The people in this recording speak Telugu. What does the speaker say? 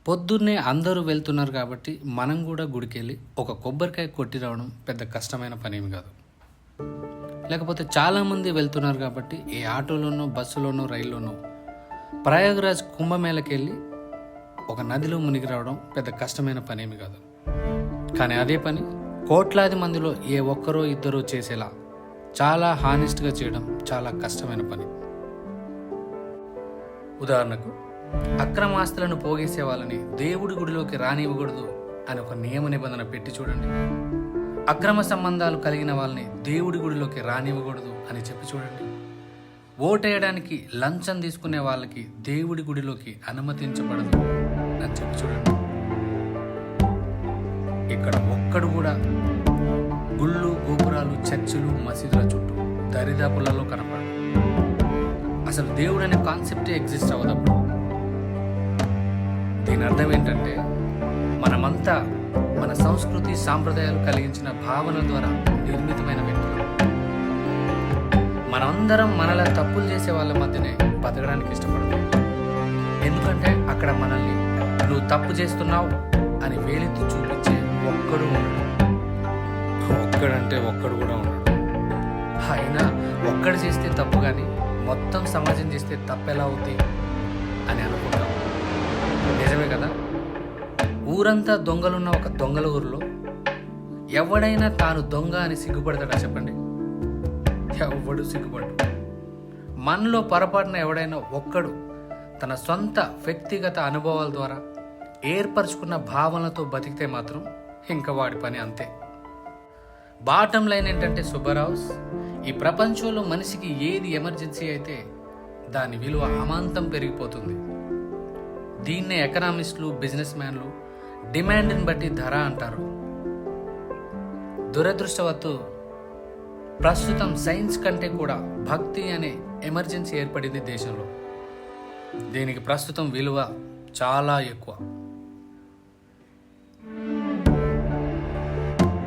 పొద్దున్నే అందరూ వెళ్తున్నారు కాబట్టి మనం కూడా గుడికెళ్ళి ఒక కొబ్బరికాయ కొట్టి రావడం పెద్ద కష్టమైన పనేమి కాదు. లేకపోతే చాలామంది వెళ్తున్నారు కాబట్టి ఏ ఆటోలోనో బస్సులోనో రైల్లోనో ప్రయాగరాజ్ కుంభమేళకి వెళ్ళి ఒక నదిలో మునిగి రావడం పెద్ద కష్టమైన పనేమి కాదు. కానీ అదే పని కోట్లాది మందిలో ఏ ఒక్కరో ఇద్దరో చేసేలా చాలా హానెస్ట్గా చేయడం చాలా కష్టమైన పని. ఉదాహరణకు అక్రమాస్తులను పోగేసే వాళ్ళని దేవుడి గుడిలోకి రానివ్వకూడదు అని ఒక నియమ నిబంధన పెట్టి చూడండి. అక్రమ సంబంధాలు కలిగిన వాళ్ళని దేవుడి గుడిలోకి రానివ్వకూడదు అని చెప్పి చూడండి. ఓటేయడానికి లంచం తీసుకునే వాళ్ళకి దేవుడి గుడిలోకి అనుమతించబడదు అని చెప్పి చూడండి. ఇక్కడ ఒక్కడు కూడా గుళ్ళు, గోపురాలు, చర్చిలు, మసీదుల చుట్టూ దరిదాపులలో కనపడదు. అసలు దేవుడు అనే కాన్సెప్టే ఎగ్జిస్ట్ అవ్వదప్పుడు. దీని అర్థం ఏంటంటే మనమంతా మన సంస్కృతి సాంప్రదాయాలు కలిగించిన భావన ద్వారా నిర్మితమైన వ్యక్తులు. మనమందరం మనలా తప్పులు చేసే వాళ్ళ మధ్యనే బతకడానికి ఇష్టపడతాం. ఎందుకంటే అక్కడ మనల్ని నువ్వు తప్పు చేస్తున్నావు అని వేలెత్తి చూపించే ఒక్కడు ఉండడు. ఒక్కడంటే ఒక్కడు కూడా ఉండడు. అయినా ఒక్కడు చేస్తే తప్పు కానీ మొత్తం సమాజం చేస్తే తప్పు ఎలా అవుతుంది అని అనుకుంటాం. నిజమే కదా. ఊరంతా దొంగలున్న ఒక దొంగల ఊరిలో ఎవడైనా తాను దొంగ అని సిగ్గుపడతాడా చెప్పండి? ఎవడు సిగ్గుపడు. మనలో పొరపాటున ఎవడైనా ఒక్కడు తన సొంత వ్యక్తిగత అనుభవాల ద్వారా ఏర్పరచుకున్న భావనలతో బతికితే మాత్రం ఇంకా వాడి పని అంతే. బాటం లైన్ ఏంటంటే సుబ్బారావుస్, ఈ ప్రపంచంలో మనిషికి ఏది ఎమర్జెన్సీ అయితే దాని విలువ అమాంతం పెరిగిపోతుంది. దీన్నే ఎకనామిస్టులు, బిజినెస్ మ్యాన్లు డిమాండ్ని బట్టి ధర అంటారు. దురదృష్టవత్తు ప్రస్తుతం సైన్స్ కంటే కూడా భక్తి అనే ఎమర్జెన్సీ ఏర్పడింది దేశంలో. దీనికి ప్రస్తుతం విలువ చాలా ఎక్కువ.